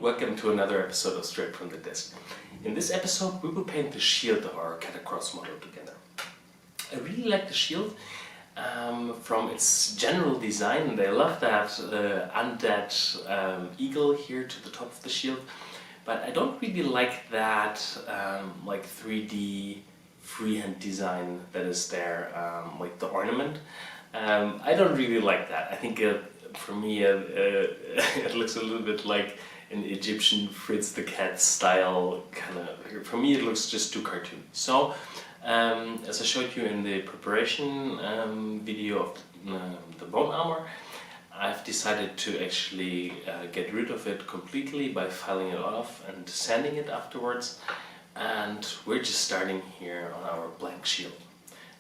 welcome to another episode of Straight from the Desk. In this episode we will paint the shield of our Katakros model together. I really like the shield from its general design, and I love that undead eagle here to the top of the shield, but I don't really like that 3D freehand design that is there, like the ornament. I don't really like that. I think for me it looks a little bit like an Egyptian Fritz the Cat style kind of. For me it looks just too cartoony. So as I showed you in the preparation video of the bone armor, I've decided to actually get rid of it completely by filing it off and sanding it afterwards, and we're just starting here on our blank shield.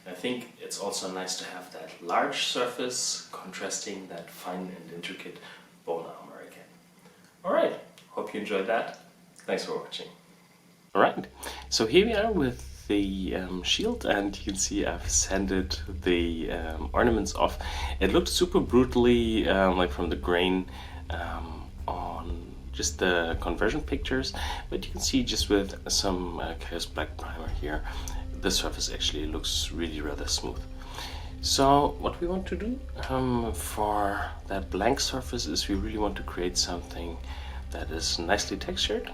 I think it's also nice to have that large surface contrasting that fine and intricate bone armor again. Alright, hope you enjoyed that. Thanks for watching. Alright, so here we are with the shield, and you can see I've sanded the ornaments off. It looked super brutally like from the grain on just the conversion pictures, but you can see just with some Chaos Black primer here, the surface actually looks really rather smooth. So what we want to do for that blank surface is we really want to create something that is nicely textured,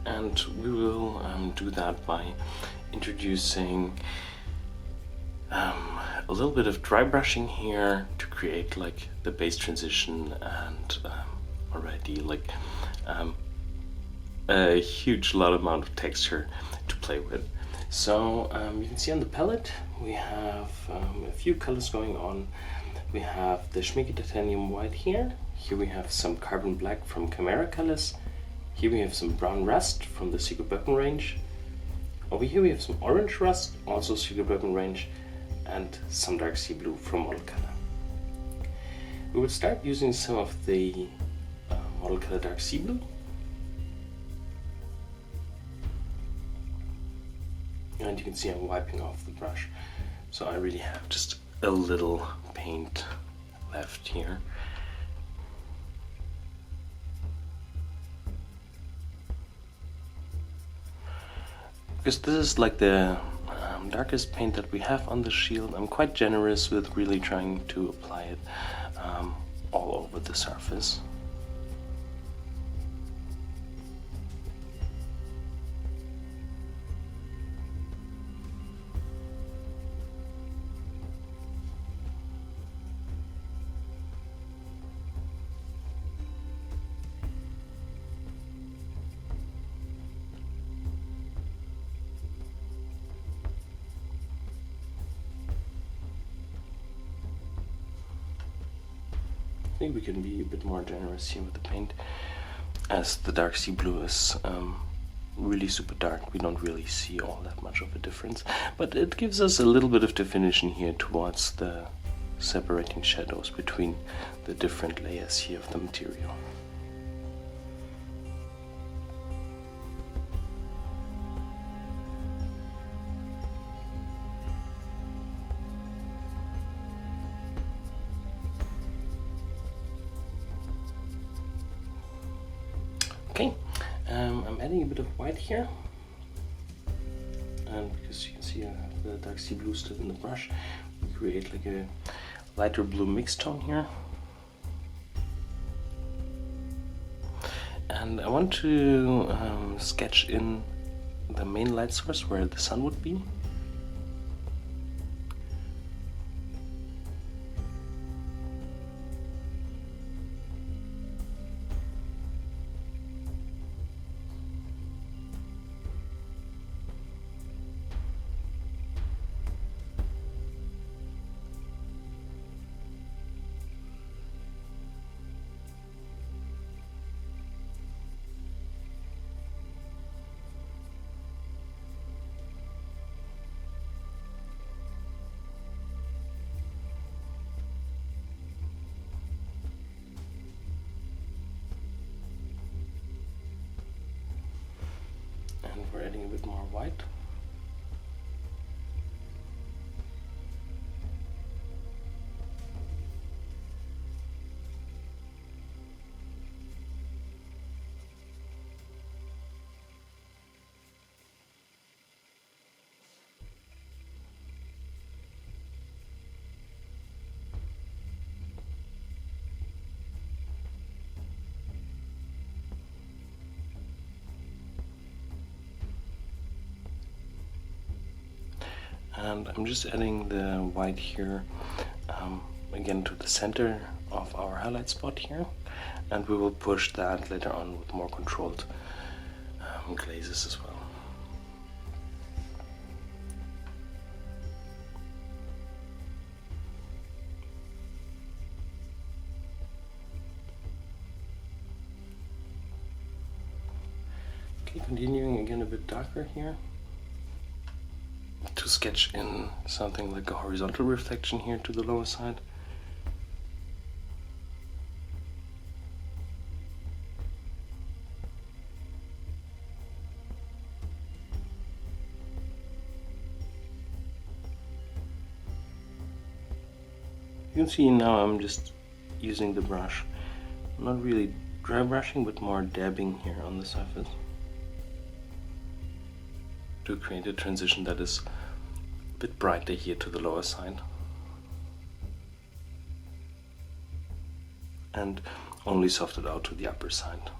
and we will do that by introducing a little bit of dry brushing here to create like the base transition and already like a huge amount of texture to play with. So you can see on the palette we have a few colors going on. We have the Schmincke Titanium White here. Here we have some Carbon Black from Chimera Colors. Here we have some Brown Rust from the Secret Weapon range. Over here we have some Orange Rust, also Secret Weapon range, and some Dark Sea Blue from Model Color. We will start using some of the Model Color Dark Sea Blue. And you can see I'm wiping off the brush, so I really have just a little paint left here. Because this is like the darkest paint that we have on the shield, I'm quite generous with really trying to apply it all over the surface. I think we can be a bit more generous here with the paint, as the Dark Sea Blue is really super dark. We don't really see all that much of a difference, but it gives us a little bit of definition here towards the separating shadows between the different layers here of the material. Okay, I'm adding a bit of white here, and because you can see I have the Dark Sea Blue still in the brush, we create like a lighter blue mixed tone here. And I want to sketch in the main light source where the sun would be. We're adding a bit more white. and I'm just adding the white here again to the center of our highlight spot here, and we will push that later on with more controlled glazes as well. Okay, continuing again a bit darker here to sketch in something like a horizontal reflection here to the lower side. You can see now I'm just using the brush. I'm not really dry brushing, but more dabbing here on the surface to create a transition that is a bit brighter here to the lower side. And only softened out to the upper side.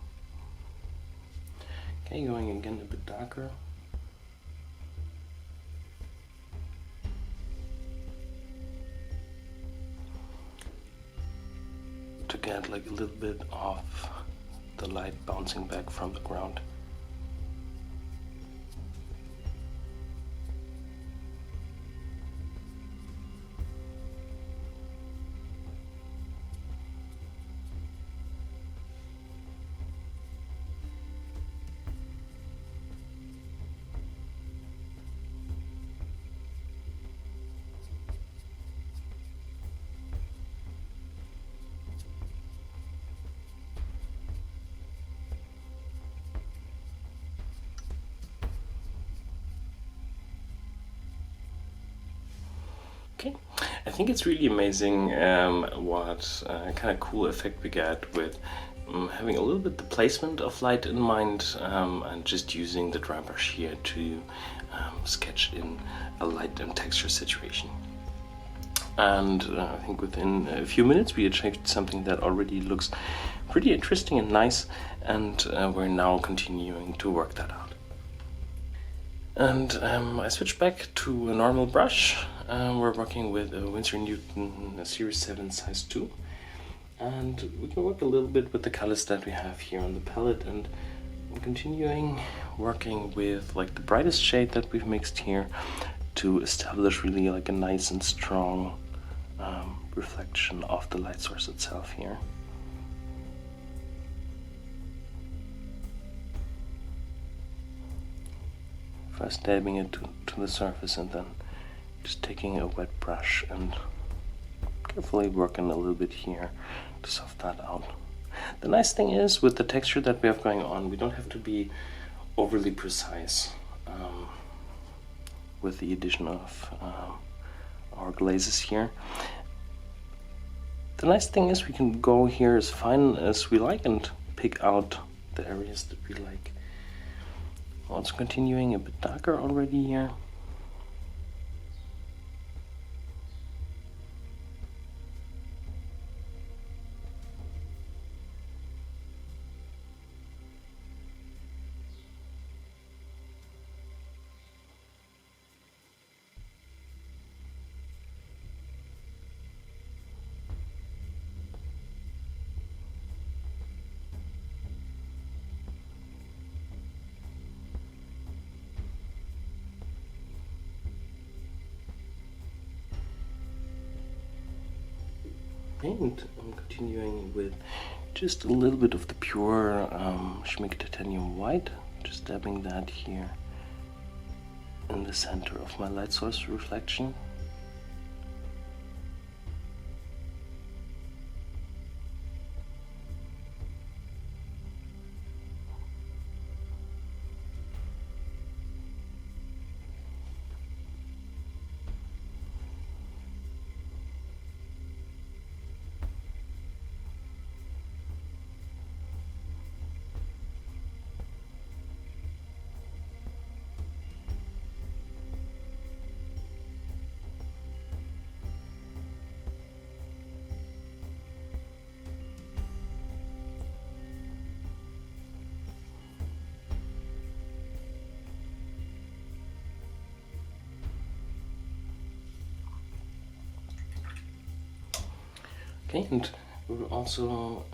Okay, going again a bit darker. To get like a little bit of the light bouncing back from the ground. Okay, I think it's really amazing what kind of cool effect we get with having a little bit the placement of light in mind and just using the dry brush here to sketch in a light and texture situation. And I think within a few minutes we achieved something that already looks pretty interesting and nice, and we're now continuing to work that out. And I switched back to a normal brush. We're working with a Winsor & Newton Series 7 size 2, and we can work a little bit with the colors that we have here on the palette, and I'm continuing working with like the brightest shade that we've mixed here to establish really like a nice and strong reflection of the light source itself here. First dabbing it to the surface and then just taking a wet brush and carefully working a little bit here to soften that out. The nice thing is with the texture that we have going on, we don't have to be overly precise with the addition of our glazes here. The nice thing is we can go here as fine as we like and pick out the areas that we like. Also continuing a bit darker already here. And I'm continuing with just a little bit of the pure Schmincke Titanium White, just dabbing that here in the center of my light source reflection. Okay, and we will also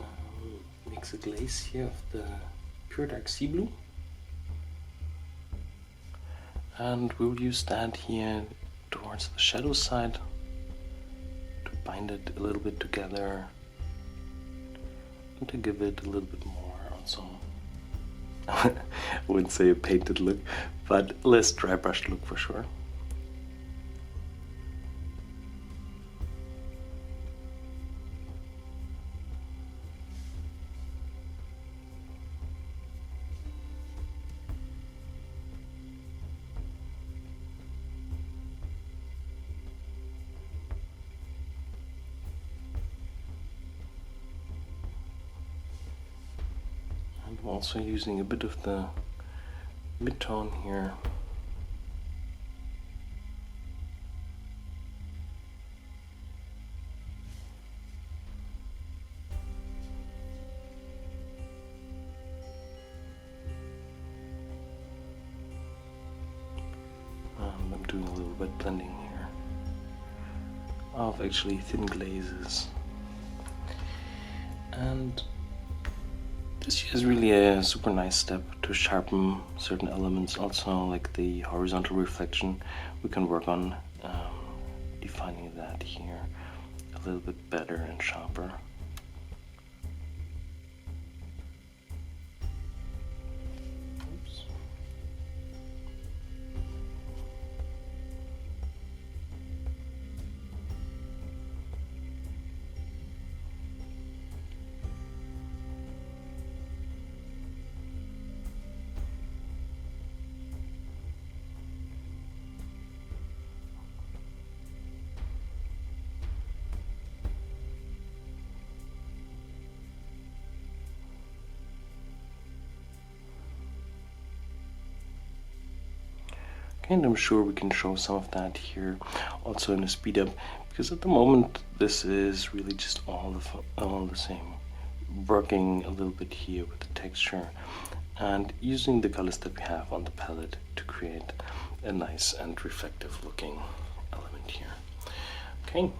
mix a glaze here of the pure dark sea blue. And we'll use that here towards the shadow side to bind it a little bit together and to give it a little bit more also. I wouldn't say a painted look, but less dry brushed look for sure. I'm also using a bit of the mid-tone here. I'm doing a little bit blending here of actually thin glazes. And this is really a super nice step to sharpen certain elements, also like the horizontal reflection. We can work on defining that here a little bit better and sharper. Oops. Okay, and I'm sure we can show some of that here also in a speed up, because at the moment this is really just all the same. Working a little bit here with the texture and using the colors that we have on the palette to create a nice and reflective looking element here. Okay.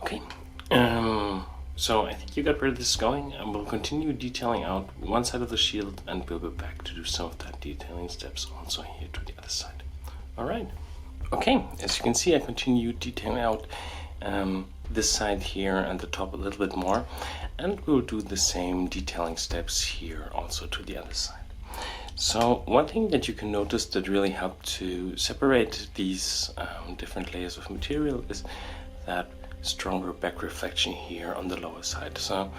Okay, so I think you got where this is going, and we'll continue detailing out one side of the shield, and we'll go back to do some of that detailing steps also here to the other side. Alright, okay, as you can see, I continue detailing out this side here and the top a little bit more, and we'll do the same detailing steps here also to the other side. So one thing that you can notice that really helped to separate these different layers of material is that stronger back reflection here on the lower side. So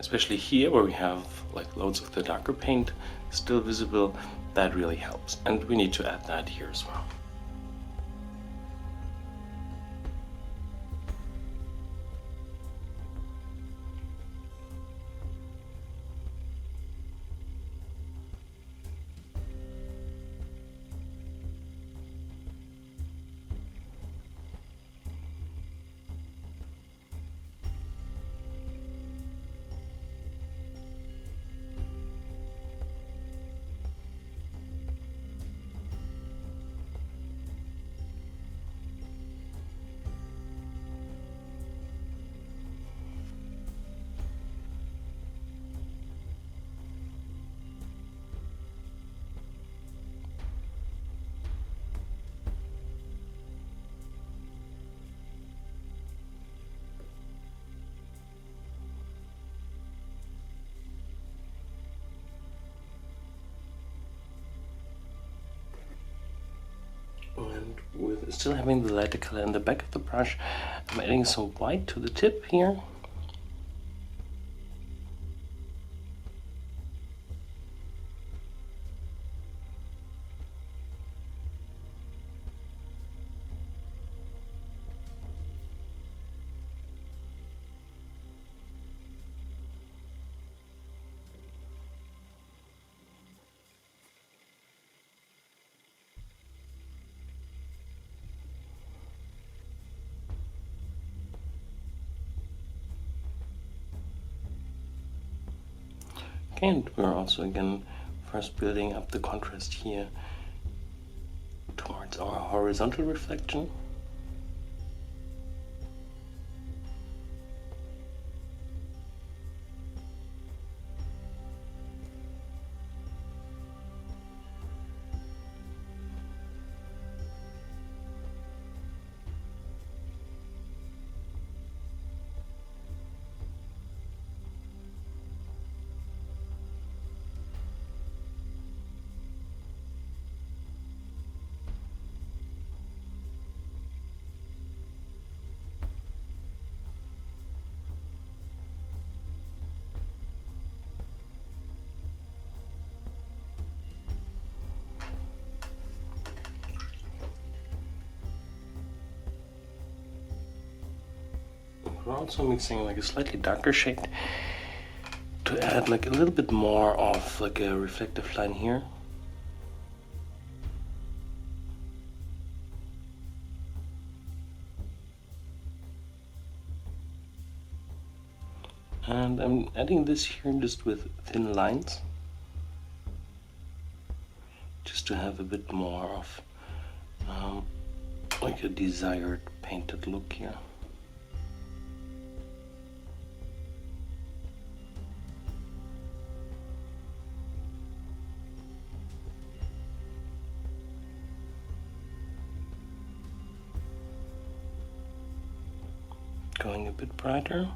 especially here where we have like loads of the darker paint still visible, that really helps, and we need to add that here as well. And with still having the lighter color in the back of the brush, I'm adding some white to the tip here. And we're also again first building up the contrast here towards our horizontal reflection. We're also mixing like a slightly darker shade to add like a little bit more of like a reflective line here. And I'm adding this here just with thin lines, just to have a bit more of like a desired painted look here. Going a bit brighter.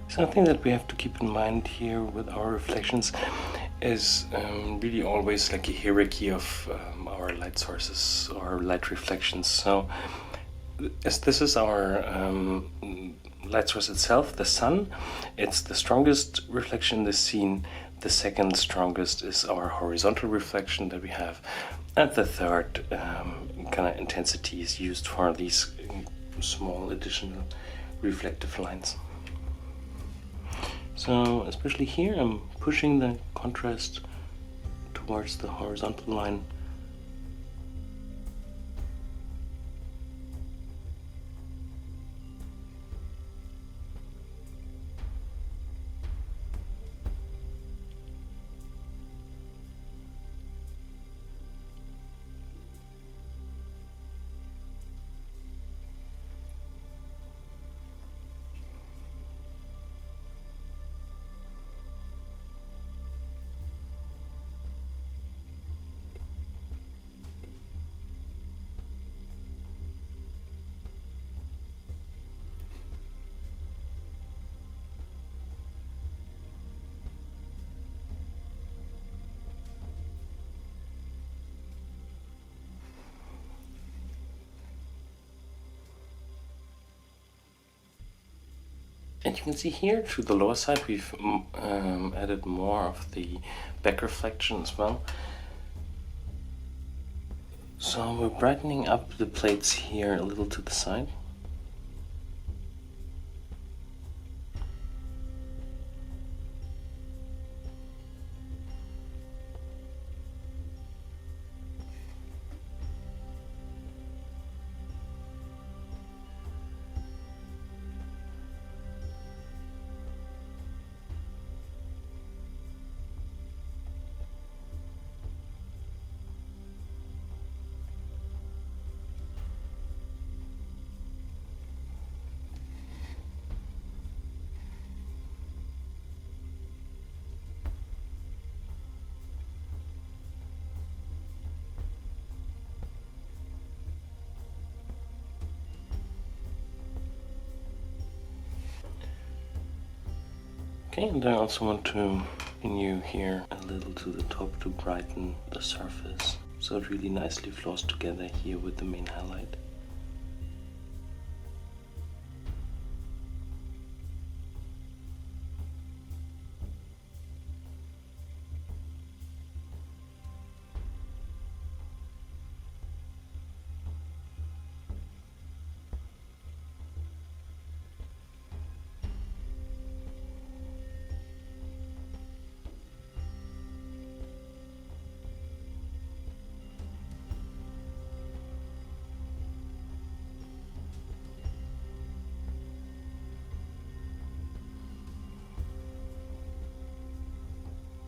Something that we have to keep in mind here with our reflections is really always like a hierarchy of our light sources or light reflections. So as this is our light source itself, the sun, it's the strongest reflection in the scene. The second strongest is our horizontal reflection that we have, and the third kind of intensity is used for these small additional reflective lines. So especially here I'm pushing the contrast towards the horizontal line. And you can see here to the lower side we've added more of the back reflection as well. So we're brightening up the plates here a little to the side. Okay, and I also want to continue here a little to the top to brighten the surface, so it really nicely flows together here with the main highlight.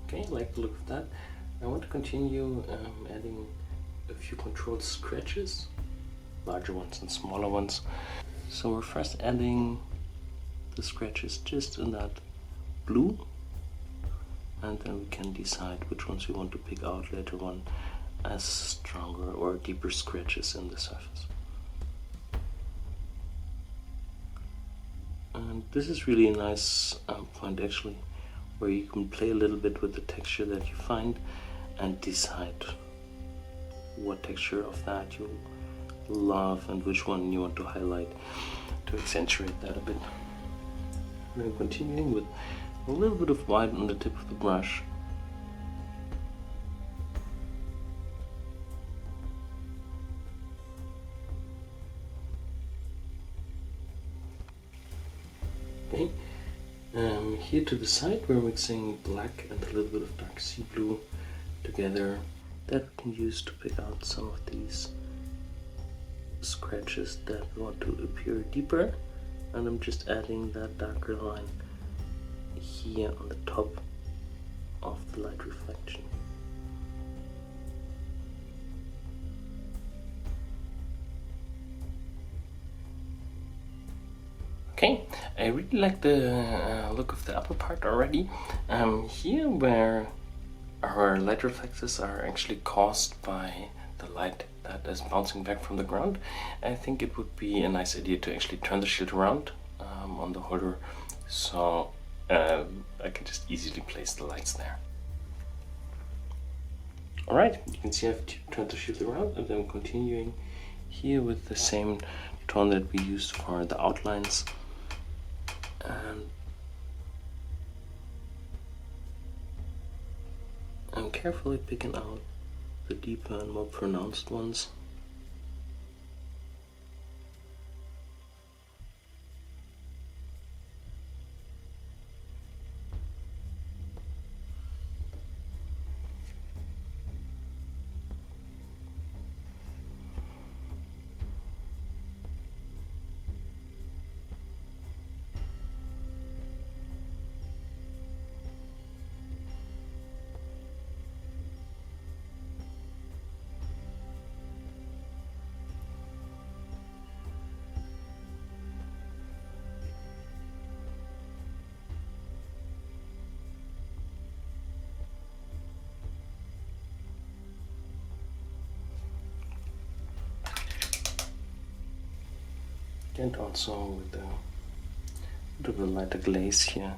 Okay, I like the look of that. I want to continue adding a few controlled scratches, larger ones and smaller ones. So we're first adding the scratches just in that blue, and then we can decide which ones we want to pick out later on as stronger or deeper scratches in the surface. And this is really a nice point actually, where you can play a little bit with the texture that you find and decide what texture of that you love and which one you want to highlight to accentuate that a bit. And then continuing with a little bit of white on the tip of the brush. Okay. Here to the side we're mixing black and a little bit of dark sea blue together that we can use to pick out some of these scratches that we want to appear deeper, and I'm just adding that darker line here on the top of the light reflection. Okay, I really like the look of the upper part already. Here where our light reflexes are actually caused by the light that is bouncing back from the ground, I think it would be a nice idea to actually turn the shield around on the holder, so I can just easily place the lights there. Alright, you can see I've turned the shield around, and then continuing here with the same tone that we used for the outlines. And I'm carefully picking out the deeper and more pronounced ones. And also with a bit of a lighter glaze here.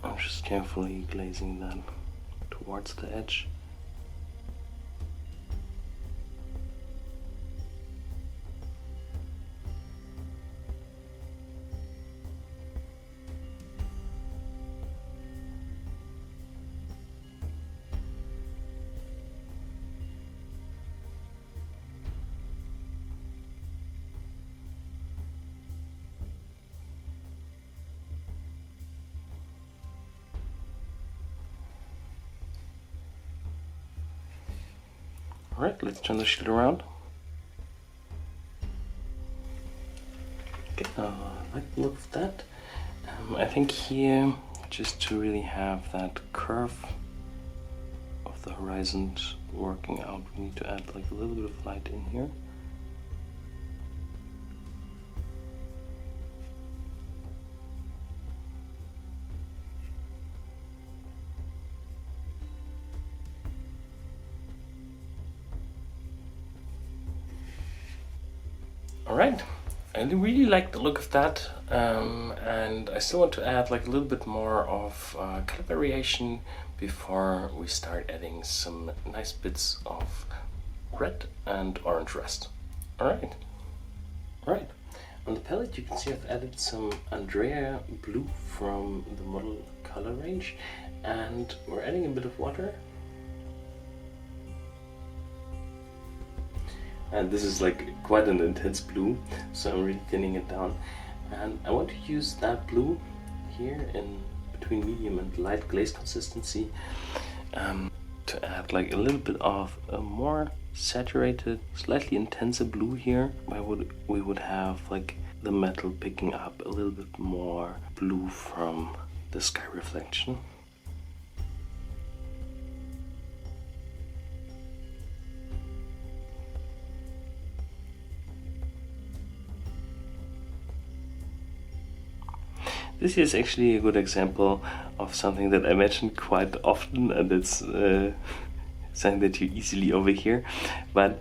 I'm just carefully glazing that towards the edge. Alright, let's turn the shield around. Okay, I like the look of that. I think here, just to really have that curve of the horizons working out, we need to add like a little bit of light in here. Alright, I really like the look of that, and I still want to add like a little bit more of color variation before we start adding some nice bits of red and orange rust. Alright, on the palette you can see I've added some Andrea blue from the model color range, and we're adding a bit of water. And this is like quite an intense blue, so I'm really thinning it down. And I want to use that blue here in between medium and light glaze consistency to add like a little bit of a more saturated, slightly intenser blue here, where we would have like the metal picking up a little bit more blue from the sky reflection. This is actually a good example of something that I mentioned quite often, and it's something that you easily overhear, but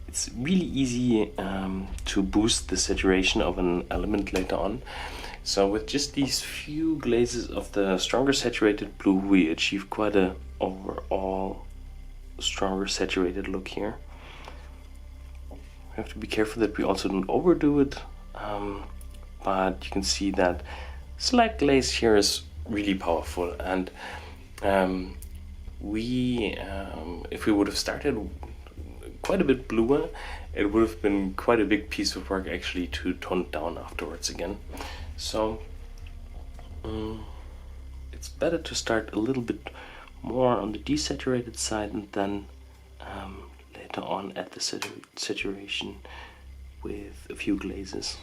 it's really easy to boost the saturation of an element later on. So with just these few glazes of the stronger saturated blue, we achieve quite a overall stronger saturated look here. We have to be careful that we also don't overdo it. But you can see that slight glaze here is really powerful, and if we would have started quite a bit bluer, it would have been quite a big piece of work actually to tone it down afterwards again. So it's better to start a little bit more on the desaturated side, and then later on add the saturation with a few glazes.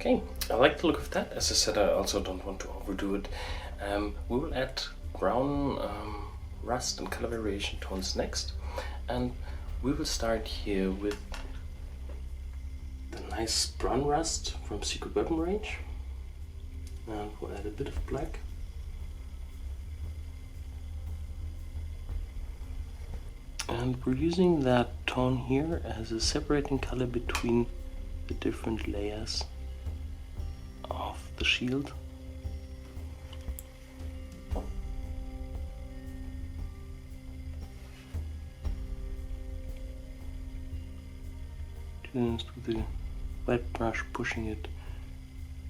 Okay, I like the look of that. As I said, I also don't want to overdo it. We will add brown rust and color variation tones next, and we will start here with the nice brown rust from Secret Weapon range, and we'll add a bit of black. And we're using that tone here as a separating color between the different layers of the shield. Just with the wet brush pushing it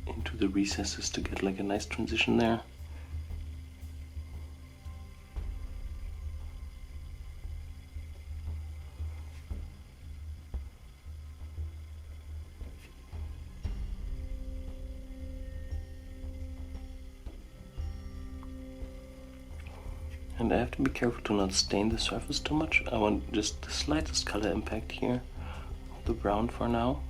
into the recesses to get like a nice transition there. And I have to be careful to not stain the surface too much. I want just the slightest color impact here of the brown for now.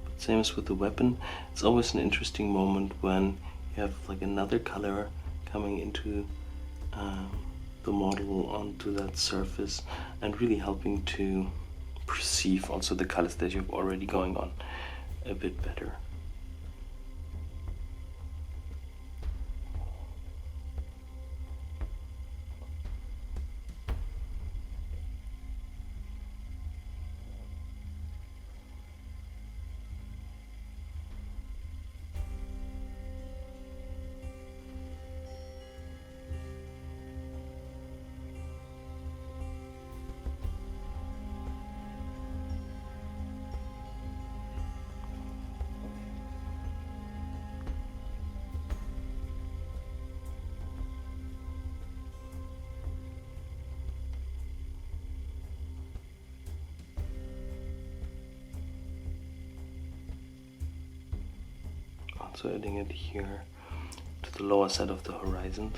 But same as with the weapon, it's always an interesting moment when you have like another color coming into the model onto that surface and really helping to perceive also the colors that you have already going on a bit better. also adding it here to the lower side of the horizon.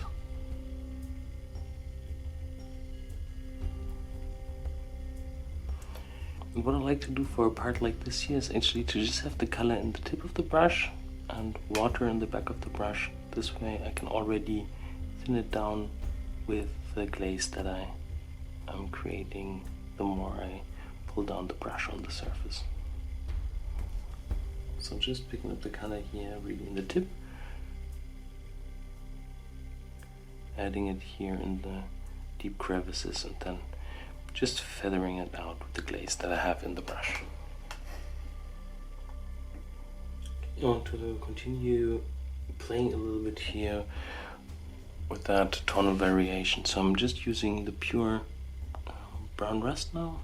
And what I like to do for a part like this here is actually to just have the color in the tip of the brush and water in the back of the brush. This way I can already thin it down with the glaze that I am creating the more I pull down the brush on the surface. So I'm just picking up the color here really in the tip, adding it here in the deep crevices, and then just feathering it out with the glaze that I have in the brush. I want to continue playing a little bit here with that tonal variation. So I'm just using the pure brown rust now.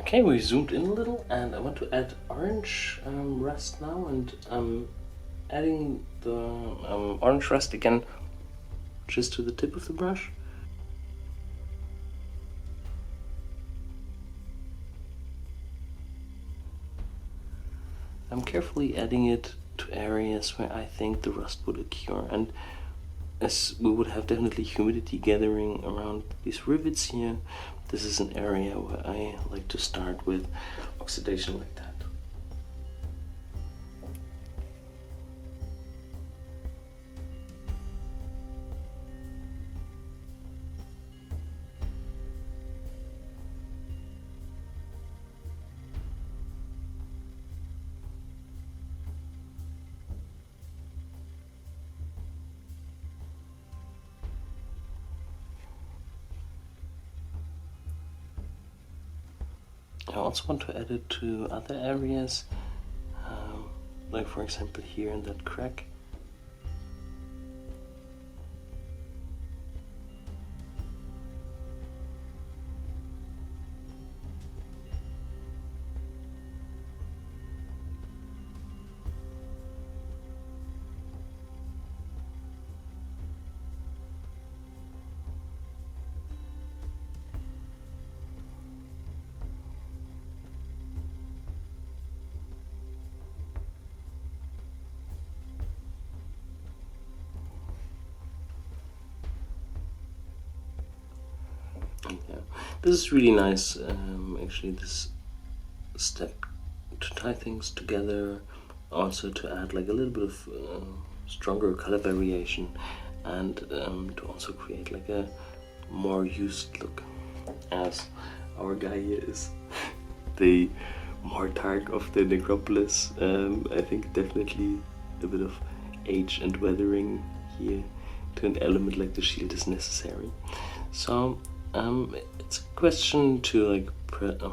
Okay, we zoomed in a little, and I want to add orange rust now, and I'm adding the orange rust again just to the tip of the brush. I'm carefully adding it to areas where I think the rust would occur, and as we would have definitely humidity gathering around these rivets here, this is an area where I like to start with oxidation like that. I also want to add it to other areas, like for example here in that crack. Yeah, this is really nice, actually, this step to tie things together, also to add like a little bit of stronger color variation, and to also create like a more used look, as our guy here is the Mortarch of the necropolis. I think definitely a bit of age and weathering here to an element like the shield is necessary. So it's a question to like I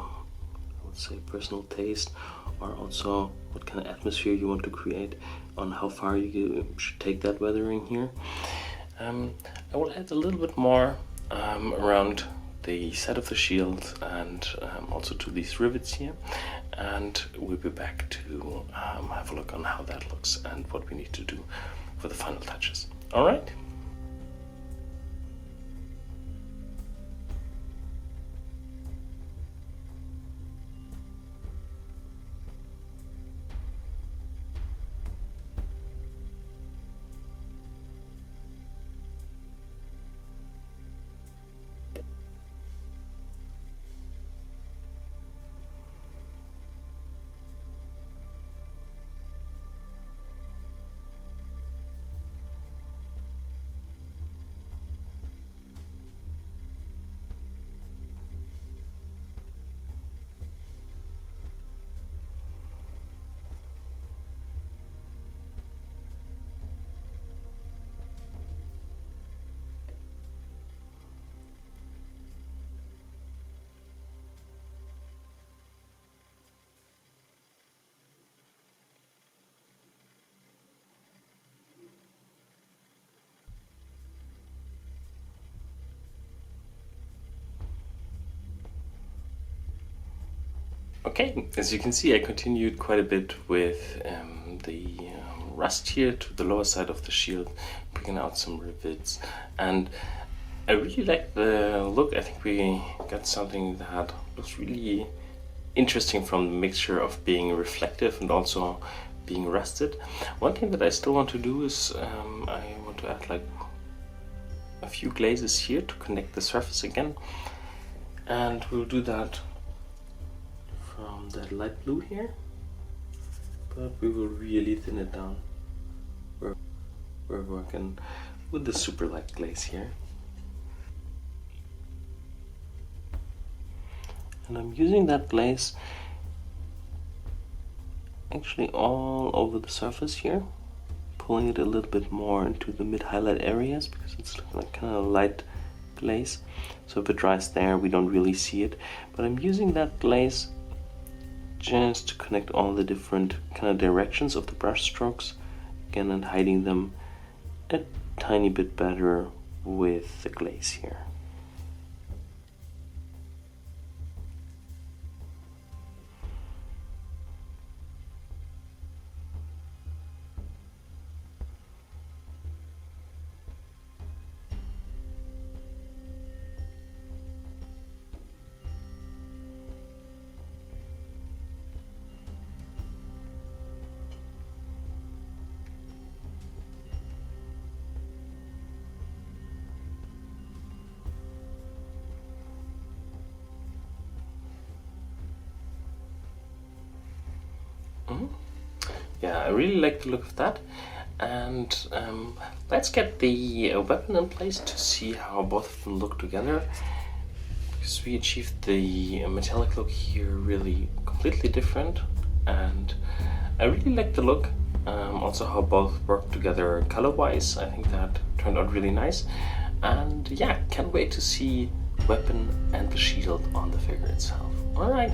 would say personal taste, or also what kind of atmosphere you want to create, on how far you should take that weathering here. I will add a little bit more around the side of the shield, and also to these rivets here, and we'll be back to have a look on how that looks and what we need to do for the final touches. All right. Okay, as you can see, I continued quite a bit with the rust here to the lower side of the shield, picking out some rivets, and I really like the look. I think we got something that looks really interesting from the mixture of being reflective and also being rusted. One thing that I still want to do is I want to add like a few glazes here to connect the surface again, and we'll do that from that light blue here, but we will really thin it down. We're working with the super light glaze here, and I'm using that glaze actually all over the surface here, pulling it a little bit more into the mid highlight areas because it's like kind of light glaze, so if it dries there we don't really see it, but I'm using that glaze just to connect all the different kind of directions of the brush strokes again and hiding them a tiny bit better with the glaze here. Yeah, I really like the look of that, and let's get the weapon in place to see how both of them look together, because we achieved the metallic look here really completely different, and I really like the look, also how both work together color-wise. I think that turned out really nice, and yeah, can't wait to see weapon and the shield on the figure itself. Alright.